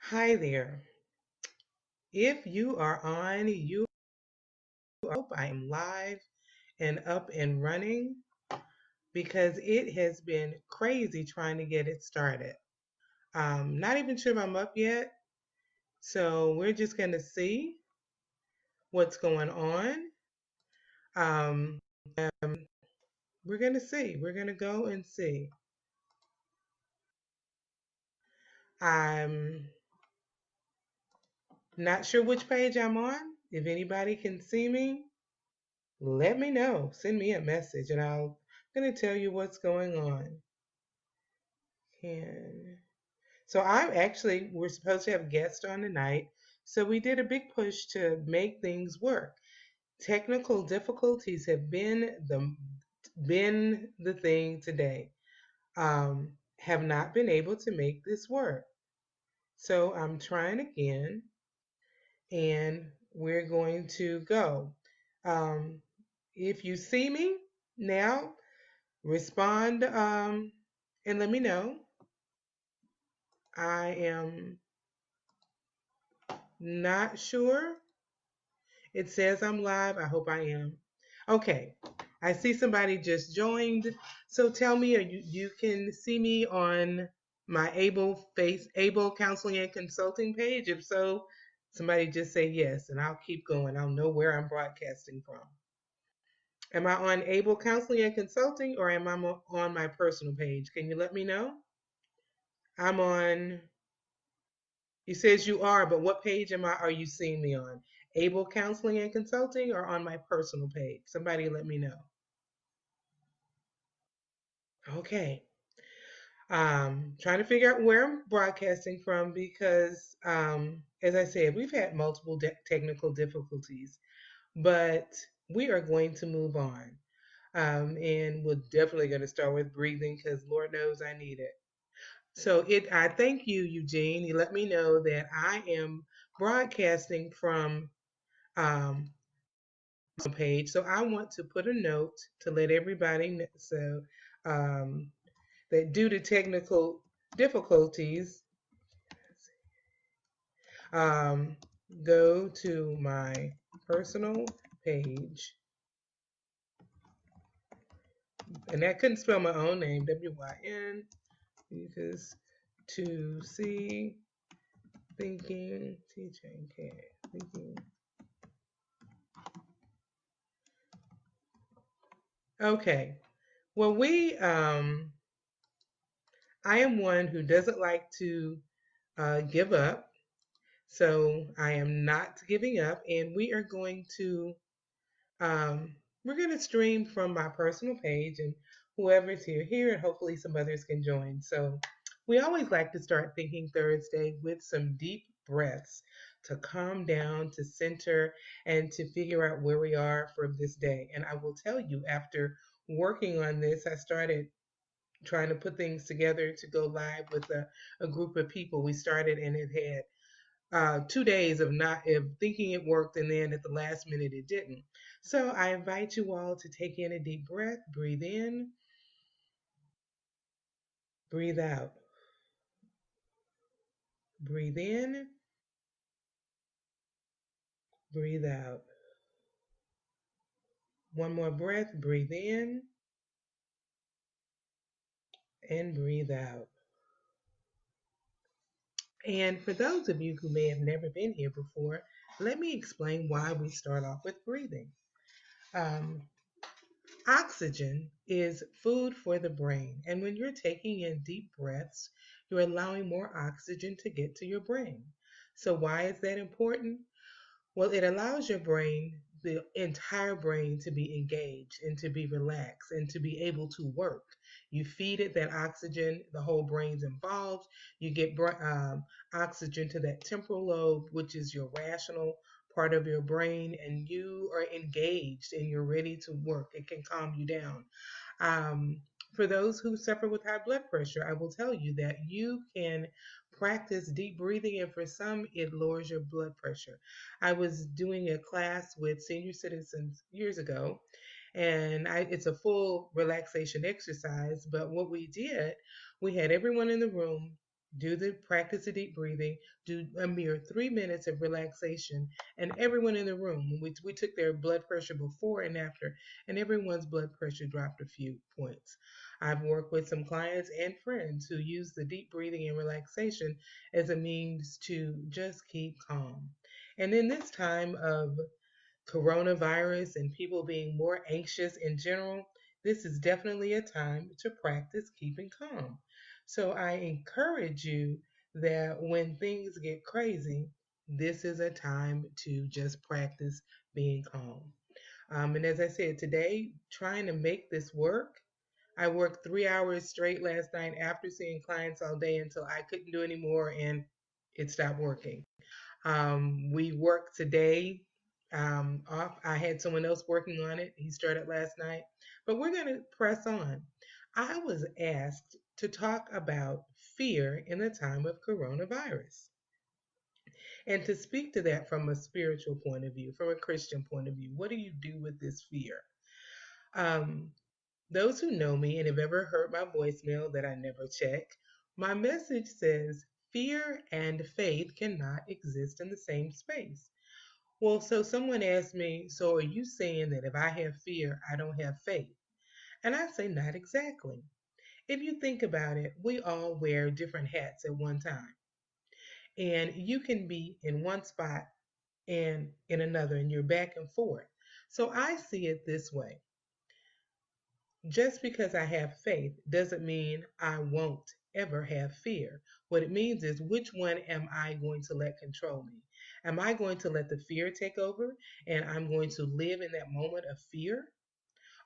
Hi there. If you are on, I hope I am live and up and running because it has been crazy trying to get it started. Not even sure if I'm up yet, so we're just going to see what's going on. Um, we're going to see. We're going to go and see. I'm not sure which page I'm on. If anybody can see me, let me know. Send me a message and I'm going to tell you what's going on. Can So we're supposed to have guests on tonight. So we did a big push to make things work. Technical difficulties have been the thing today. Have not been able to make this work. So I'm trying again, and we're going to go. Um, if you see me now, respond and let me know. I am not sure. It says I'm live. I hope I am. Okay. I see somebody just joined. So tell me, you can see me on my Able Counseling and Consulting page? If so, somebody just say yes, and I'll keep going. I'll know where I'm broadcasting from. Am I on Able Counseling and Consulting, or am I on my personal page? Can you let me know? I'm on. It says you are, but what page are you seeing me on? Able Counseling and Consulting or on my personal page? Somebody let me know. Okay. Trying to figure out where I'm broadcasting from because, as I said, we've had multiple technical difficulties, but we are going to move on. And we're definitely going to start with breathing because Lord knows I need it. I thank you, Eugene. You let me know that I am broadcasting from um, page. So I want to put a note to let everybody know um, that due to technical difficulties, um, go to my personal page. And I couldn't spell my own name, W-Y-N, because to see thinking, teaching, thinking. Okay. Well, I am one who doesn't like to give up. So I am not giving up, and um, we're going to stream from my personal page, and whoever's here, and hopefully some others can join. So we always like to start Thinking Thursday with some deep breaths to calm down, to center, and to figure out where we are for this day. And I will tell you, after working on this, I started trying to put things together to go live with a group of people. We started and it had 2 days of not of thinking it worked, and then at the last minute it didn't. So I invite you all to take in a deep breath, breathe in, breathe out, breathe in, breathe out. One more breath, breathe in and breathe out. And for those of you who may have never been here before, let me explain why we start off with breathing. Um, Oxygen is food for the brain, and when you're taking in deep breaths, you're allowing more oxygen to get to your brain. So, why is that important? Well, it allows your brain, the entire brain, to be engaged and to be relaxed and to be able to work. You feed it that oxygen, the whole brain's involved. You get oxygen to that temporal lobe, which is your rational part of your brain, and you are engaged and you're ready to work. It can calm you down. For those who suffer with high blood pressure, I will tell you that you can practice deep breathing, and for some, it lowers your blood pressure. I was doing a class with senior citizens years ago, and it's a full relaxation exercise. But what we did, we had everyone in the room. Practice the deep breathing, do a mere 3 minutes of relaxation, and everyone in the room, we took their blood pressure before and after, and everyone's blood pressure dropped a few points. I've worked with some clients and friends who use the deep breathing and relaxation as a means to just keep calm. And in this time of coronavirus and people being more anxious in general, this is definitely a time to practice keeping calm. So I encourage you that when things get crazy, this is a time to just practice being calm. And as I said, today, trying to make this work, I worked 3 hours straight last night after seeing clients all day until I couldn't do anymore and it stopped working. We worked today off. I had someone else working on it. He started last night, but we're going to press on. I was asked to talk about fear in the time of coronavirus and to speak to that from a spiritual point of view, from a Christian point of view. What do you do with this fear? Um, those who know me and have ever heard my voicemail that I never check, my message says fear and faith cannot exist in the same space. Well, so someone asked me, so are you saying that if I have fear, I don't have faith? And I say, not exactly. If you think about it, we all wear different hats at one time. And you can be in one spot and in another, and you're back and forth. So I see it this way. Just because I have faith doesn't mean I won't ever have fear. What it means is, which one am I going to let control me? Am I going to let the fear take over and I'm going to live in that moment of fear?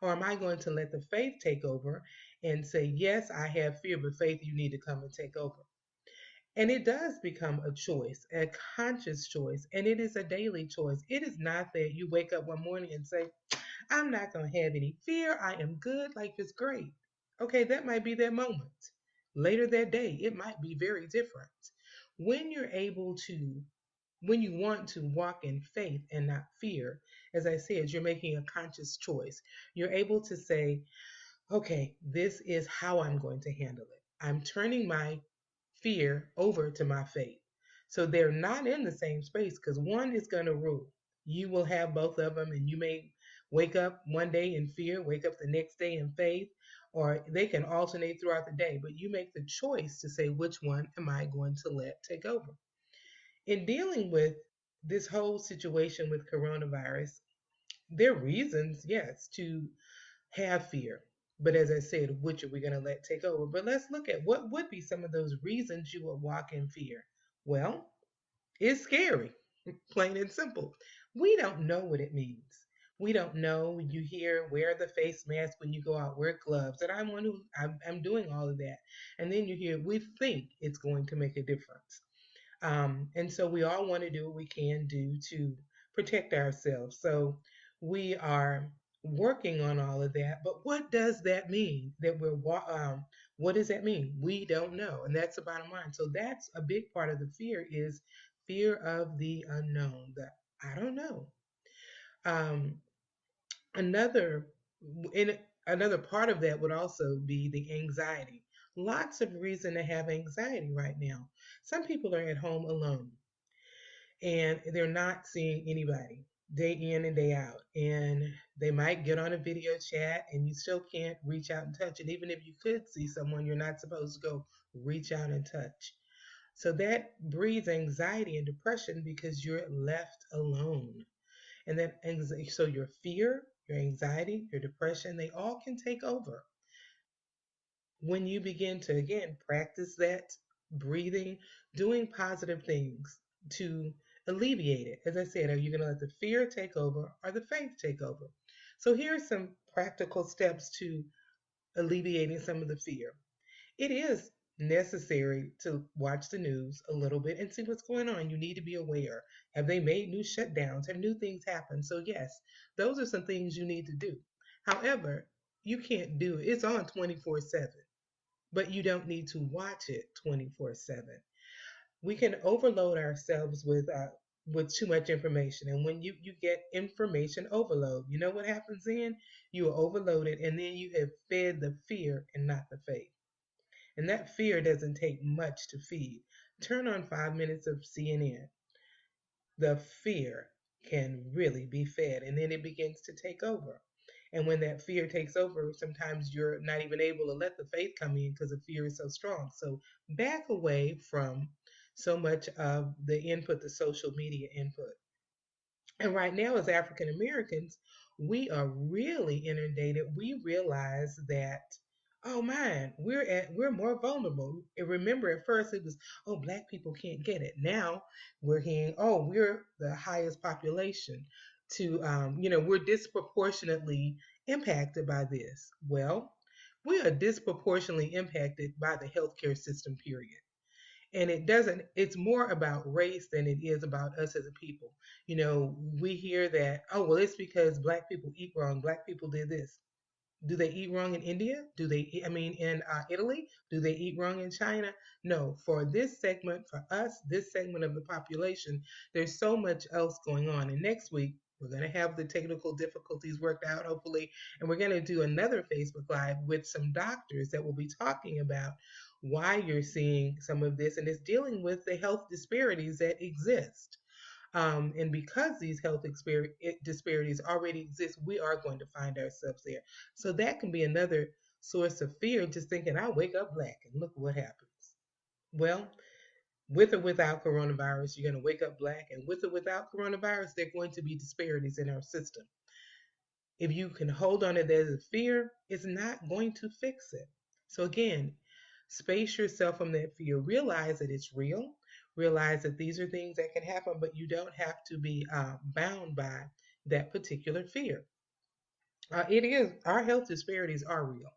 Or am I going to let the faith take over and say, yes, I have fear, but faith, you need to come and take over? And it does become a choice, a conscious choice, and it is a daily choice. It is not that you wake up one morning and say, I'm not going to have any fear. I am good. Life is great. Okay, that might be that moment. Later that day, it might be very different. When you're able to, when you want to walk in faith and not fear, as I said, you're making a conscious choice. You're able to say, okay, this is how I'm going to handle it. I'm turning my fear over to my faith. So they're not in the same space because one is going to rule. You will have both of them, and you may wake up one day in fear, wake up the next day in faith, or they can alternate throughout the day. But you make the choice to say, which one am I going to let take over? In dealing with this whole situation with coronavirus, there are reasons, yes, to have fear. But as I said, which are we going to let take over? But let's look at what would be some of those reasons you would walk in fear. Well, it's scary, plain and simple. We don't know what it means. We don't know. You hear wear the face mask when you go out, wear gloves, and I'm doing all of that. And then you hear we think it's going to make a difference. And so we all want to do what we can do to protect ourselves. So we are working on all of that. But what does that mean? What does that mean? We don't know, and that's the bottom line. So that's a big part of the fear is fear of the unknown. That I don't know. Um, another in another part of that would also be the anxiety. Lots of reason to have anxiety right now. Some people are at home alone and they're not seeing anybody day in and day out. And they might get on a video chat and you still can't reach out and touch. And even if you could see someone, you're not supposed to go reach out and touch. So that breeds anxiety and depression because you're left alone. And that so your fear, your anxiety, your depression, they all can take over when you begin to again practice that breathing, doing positive things to alleviate it. As I said, are you going to let the fear take over or the faith take over? So here are some practical steps to alleviating some of the fear. It is necessary to watch the news a little bit and see what's going on. You need to be aware. Have they made new shutdowns? Have new things happened? So yes, those are some things you need to do. However, you can't do it. It's on 24/7, but you don't need to watch it 24/7. We can overload ourselves with too much information, and when you get information overload, you know what happens then? You are overloaded, and then you have fed the fear and not the faith. And that fear doesn't take much to feed. Turn on 5 minutes of CNN. The fear can really be fed, and then it begins to take over. And when that fear takes over, sometimes you're not even able to let the faith come in because the fear is so strong. So back away from so much of the input, the social media input. And right now, as African Americans, we are really inundated. We realize that, oh man, we're more vulnerable. And remember, at first it was, oh, black people can't get it. Now we're hearing, oh, we're the highest population to, we're disproportionately impacted by this. Well, we are disproportionately impacted by the healthcare system, period. And it's more about race than it is about us as a people. We hear that, oh, well, it's because black people eat wrong, black people did this. Do they eat wrong in India? Do they I mean, in Italy? Do they eat wrong in China? No. For this segment, for us, this segment of the population, there's so much else going on. And next week we're going to have the technical difficulties worked out, hopefully, and we're going to do another Facebook Live with some doctors that will be talking about why you're seeing some of this, and it's dealing with the health disparities that exist. And because these health disparities already exist, we are going to find ourselves there. So that can be another source of fear, just thinking, I'll wake up black and look what happens. Well, with or without coronavirus, you're going to wake up black, and with or without coronavirus, there are going to be disparities in our system. If you can hold on to that as a fear, it's not going to fix it. So again, space yourself from that fear. Realize that it's real. Realize that these are things that can happen, but you don't have to be bound by that particular fear. It is Our health disparities are real.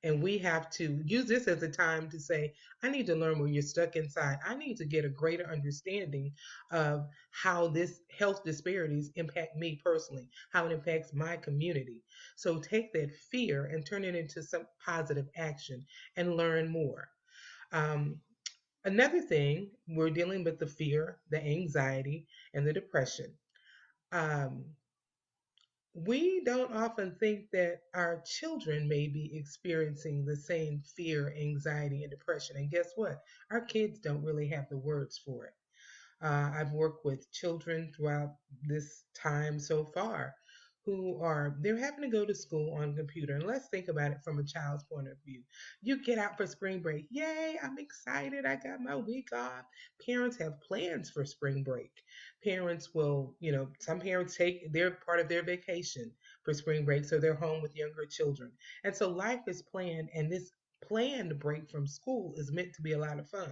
And we have to use this as a time to say, I need to learn when you're stuck inside. I need to get a greater understanding of how this health disparities impact me personally, how it impacts my community. So take that fear and turn it into some positive action and learn more. Um, Another thing, we're dealing with the fear, the anxiety, and the depression. Um, we don't often think that our children may be experiencing the same fear, anxiety, and depression. And guess what? Our kids don't really have the words for it. I've worked with children throughout this time so far they're having to go to school on computer. And let's think about it from a child's point of view. You get out for spring break. Yay, I'm excited. I got my week off. Parents have plans for spring break. Parents will, some parents take their part of their vacation for spring break, so they're home with younger children. And so life is planned, and this planned break from school is meant to be a lot of fun.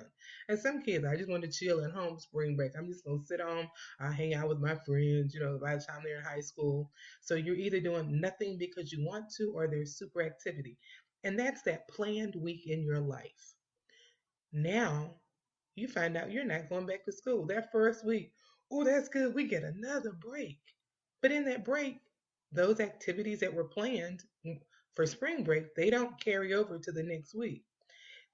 And some kids, I just want to chill at home spring break. I'm just going to sit home, hang out with my friends, by the time they're in high school. So you're either doing nothing because you want to, or there's super activity. And that's that planned week in your life. Now you find out you're not going back to school. That first week, oh, that's good. We get another break. But in that break, those activities that were planned for spring break, they don't carry over to the next week.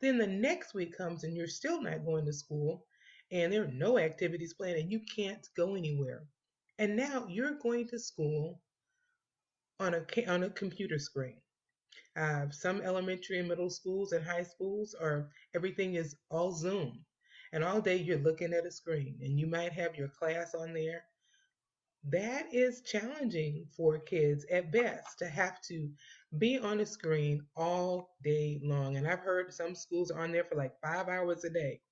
Then the next week comes and you're still not going to school, and there are no activities planned, and you can't go anywhere. And now you're going to school on a computer screen. Some elementary and middle schools and high schools are everything is all Zoom, and all day you're looking at a screen, and you might have your class on there. That is challenging for kids at best to have to be on a screen all day long. And I've heard some schools are on there for like 5 hours a day.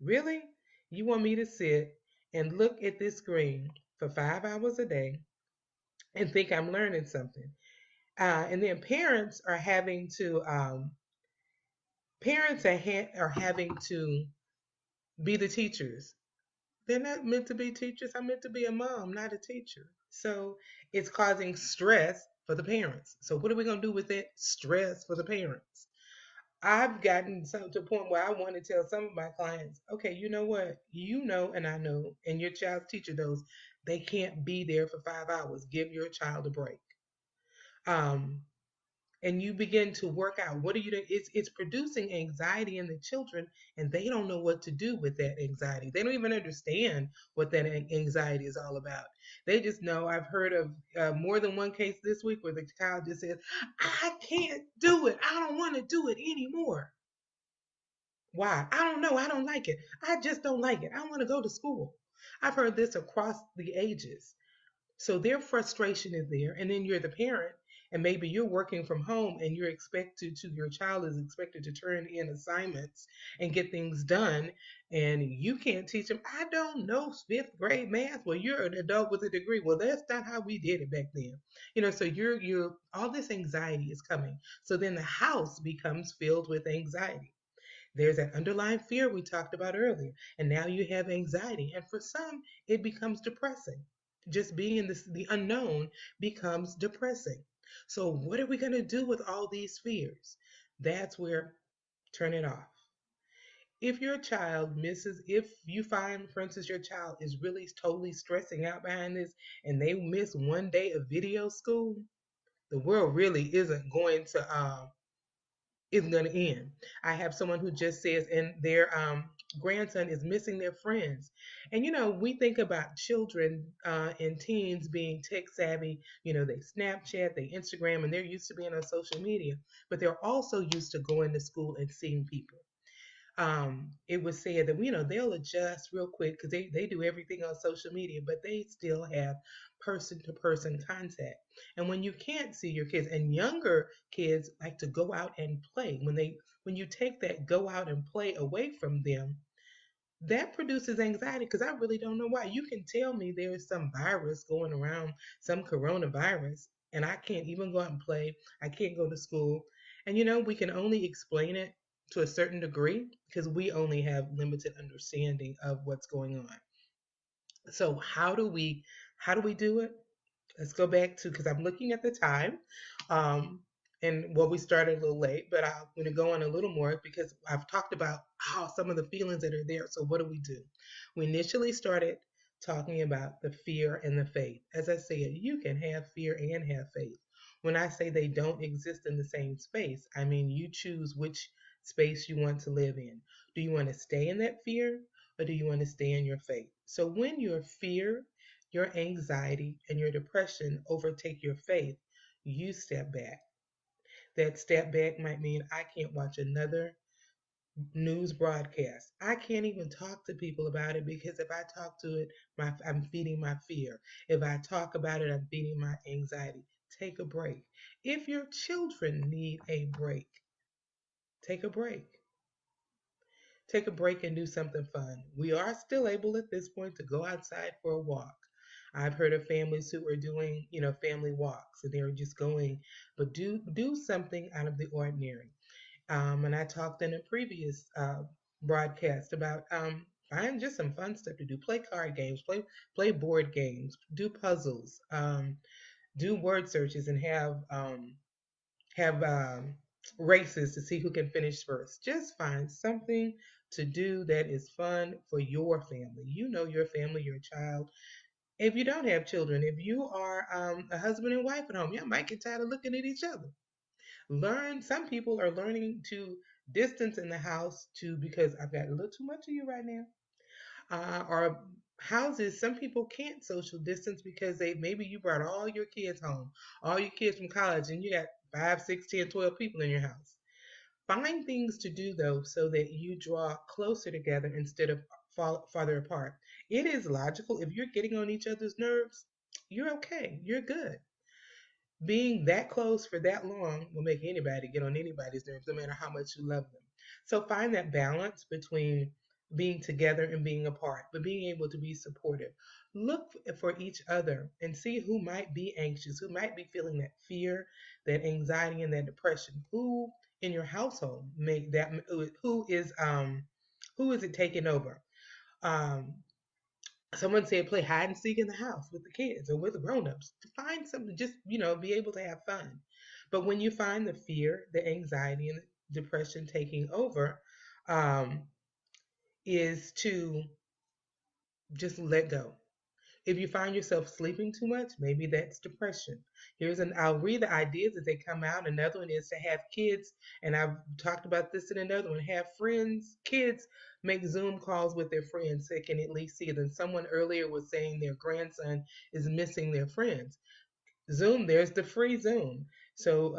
Really? You want me to sit and look at this screen for 5 hours a day and think I'm learning something? And then parents are having to be the teachers. They're not meant to be teachers. I'm meant to be a mom, not a teacher. So it's causing stress for the parents. So what are we going to do with it? Stress for the parents. I've gotten to a point where I want to tell some of my clients, okay, you know what? You know, and I know, and your child's teacher knows they can't be there for 5 hours. Give your child a break. Um, and you begin to work out what are you doing. It's producing anxiety in the children, and they don't know what to do with that anxiety. They don't even understand what that anxiety is all about. They just know, I've heard of more than one case this week where the child just says, I can't do it, I don't want to do it anymore. Why? I don't know. I don't like it. I just don't like it. I want to go to school. I've heard this across the ages. So their frustration is there, and then you're the parent, and maybe you're working from home, and you're expected to your child is expected to turn in assignments and get things done, and you can't teach them. I don't know fifth grade math. Well, you're an adult with a degree. Well, that's not how we did it back then. So you're all this anxiety is coming. So then the house becomes filled with anxiety. There's that underlying fear we talked about earlier. And now you have anxiety. And for some, it becomes depressing. Just being in the unknown becomes depressing. So, what are we going to do with all these fears? That's where turn it off. If your child misses, if you find, for instance, your child is really totally stressing out behind this and they miss one day of video school, the world really isn't going to end. I have someone who just says, and their grandson is missing their friends. And we think about children and teens being tech savvy. They Snapchat, they Instagram, and they're used to being on social media, but they're also used to going to school and seeing people. It was said that they'll adjust real quick because they do everything on social media, but they still have person to person contact. And when you can't see your kids, and younger kids like to go out and play, when you take that go out and play away from them, that produces anxiety because I really don't know why. You can tell me there's some virus going around, some coronavirus, and I can't even go out and play. I can't go to school. And we can only explain it to a certain degree because we only have limited understanding of what's going on. So how do we do it? Let's go back to because I'm looking at the time. Um, and well, we started a little late, but I'm going to go on a little more because I've talked about how some of the feelings that are there. So what do? We initially started talking about the fear and the faith. As I said, you can have fear and have faith. When I say they don't exist in the same space, I mean you choose which space you want to live in. Do you want to stay in that fear or do you want to stay in your faith? So when your fear, your anxiety, and your depression overtake your faith, you step back. That step back might mean I can't watch another news broadcast. I can't even talk to people about it because if I talk to it, I'm feeding my fear. If I talk about it, I'm feeding my anxiety. Take a break. If your children need a break, take a break. Take a break and do something fun. We are still able at this point to go outside for a walk. I've heard of families who are doing, family walks and they're just going, but do something out of the ordinary. And I talked in a previous broadcast about find just some fun stuff to do. Play card games, play board games, do puzzles, do word searches, and have races to see who can finish first. Just find something to do that is fun for your family. You know your family, your child. If you don't have children, if you are a husband and wife at home, you might get tired of looking at each other. Some people are learning to distance in the house to because I've got a little too much of you right now. Or houses, some people can't social distance because maybe you brought all your kids home, all your kids from college, and you got 5, 6, 10, 12 people in your house. Find things to do though so that you draw closer together instead of farther apart. It is logical. If you're getting on each other's nerves, you're okay. You're good. Being that close for that long will make anybody get on anybody's nerves, no matter how much you love them. So find that balance between being together and being apart, but being able to be supportive. Look for each other and see who might be anxious, who might be feeling that fear, that anxiety, and that depression. Who in your household make that? Who is it taking over? Um, Someone said play hide and seek in the house with the kids or with the grown-ups to find something, just be able to have fun. But when you find the fear, the anxiety, and the depression taking over, um, is to just let go. If you find yourself sleeping too much, maybe that's depression. I'll read the ideas as they come out. Another one is to have kids, and I've talked about this in another one. Have kids make Zoom calls with their friends so they can at least see them. Someone earlier was saying their grandson is missing their friends. Zoom, there's the free Zoom. So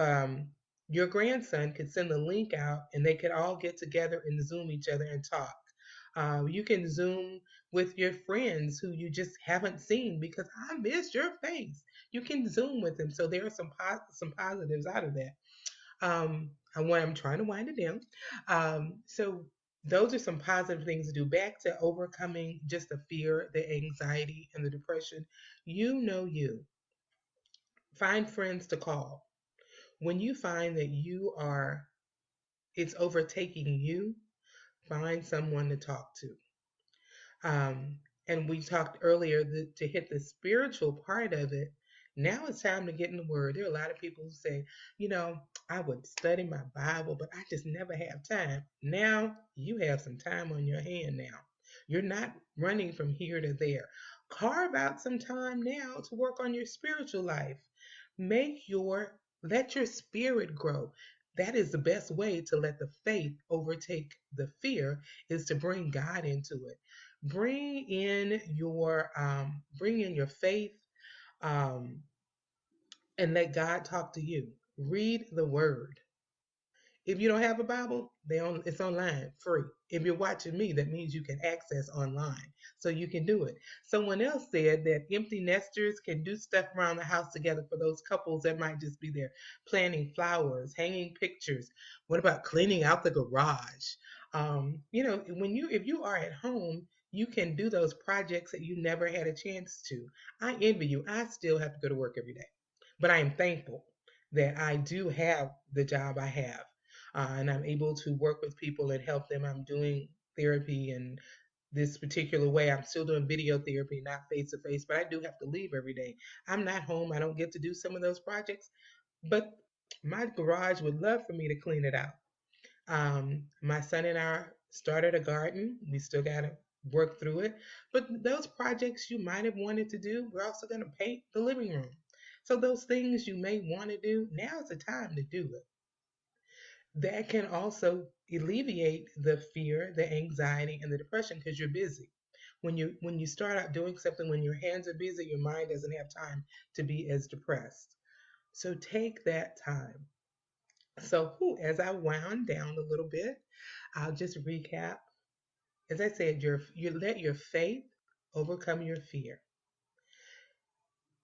Your grandson could send the link out and they could all get together and Zoom each other and talk. You can Zoom with your friends who you just haven't seen because I miss your face. You can Zoom with them. So there are some positives out of that. I'm trying to wind it down. So those are some positive things to do. Back to overcoming just the fear, the anxiety, and the depression. You know you. Find friends to call. When you find that it's overtaking you, find someone to talk to. Um, and we talked earlier that to hit the spiritual part of it. Now it's time to get in the Word. There are a lot of people who say, I would study my Bible, but I just never have time. Now you have some time on your hand now. You're not running from here to there. Carve out some time now to work on your spiritual life. Let your spirit grow. That is the best way to let the faith overtake the fear, is to bring God into it. Bring in your faith, um, and let God talk to you. Read the Word. If you don't have a Bible, it's online, free. If you're watching me, that means you can access online, so you can do it. Someone else said that empty nesters can do stuff around the house together for those couples that might just be there, planting flowers, hanging pictures. What about cleaning out the garage? If you are at home, you can do those projects that you never had a chance to. I envy you. I still have to go to work every day, but I am thankful that I do have the job I have, and I'm able to work with people and help them. I'm doing therapy in this particular way. I'm still doing video therapy, not face to face, but I do have to leave every day. I'm not home. I don't get to do some of those projects, but my garage would love for me to clean it out. My son and I started a garden. We still got to work through it. But those projects you might have wanted to do, we're also going to paint the living room. So those things you may want to do, now's the time to do it. That can also alleviate the fear, the anxiety, and the depression because you're busy. When you start out doing something, when your hands are busy, your mind doesn't have time to be as depressed. So take that time. So, as I wound down a little bit, I'll just recap. As I said, you let your faith overcome your fear.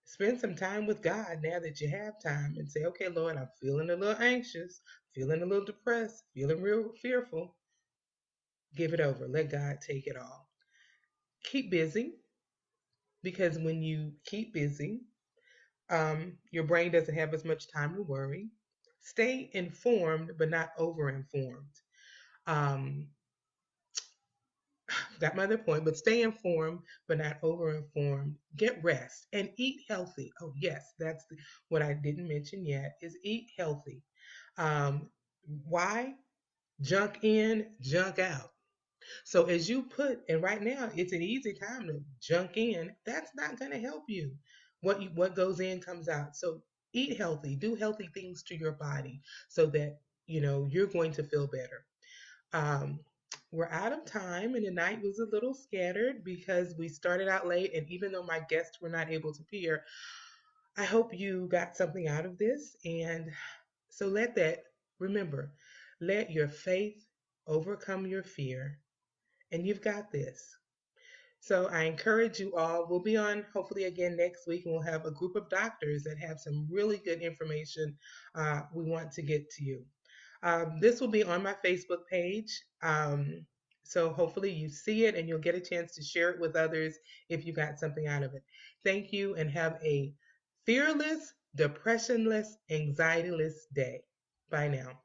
Spend some time with God now that you have time and say, okay, Lord, I'm feeling a little anxious, feeling a little depressed, feeling real fearful. Give it over. Let God take it all. Keep busy, because when you keep busy, your brain doesn't have as much time to worry. Stay informed, but not over-informed. Um, Got my other point, but stay informed, but not over-informed. Get rest and eat healthy. Oh, yes, what I didn't mention yet is eat healthy. Why? Junk in, junk out. So as you and right now it's an easy time to junk in. That's not going to help you. What goes in comes out. So eat healthy, do healthy things to your body so that you're going to feel better. Um, we're out of time, and the night was a little scattered because we started out late, and even though my guests were not able to appear, I hope you got something out of this. And so remember, let your faith overcome your fear, and you've got this. So I encourage you all. We'll be on hopefully again next week, and we'll have a group of doctors that have some really good information we want to get to you. This will be on my Facebook page. So hopefully you see it and you'll get a chance to share it with others if you got something out of it. Thank you, and have a fearless, depressionless, anxietyless day. Bye now.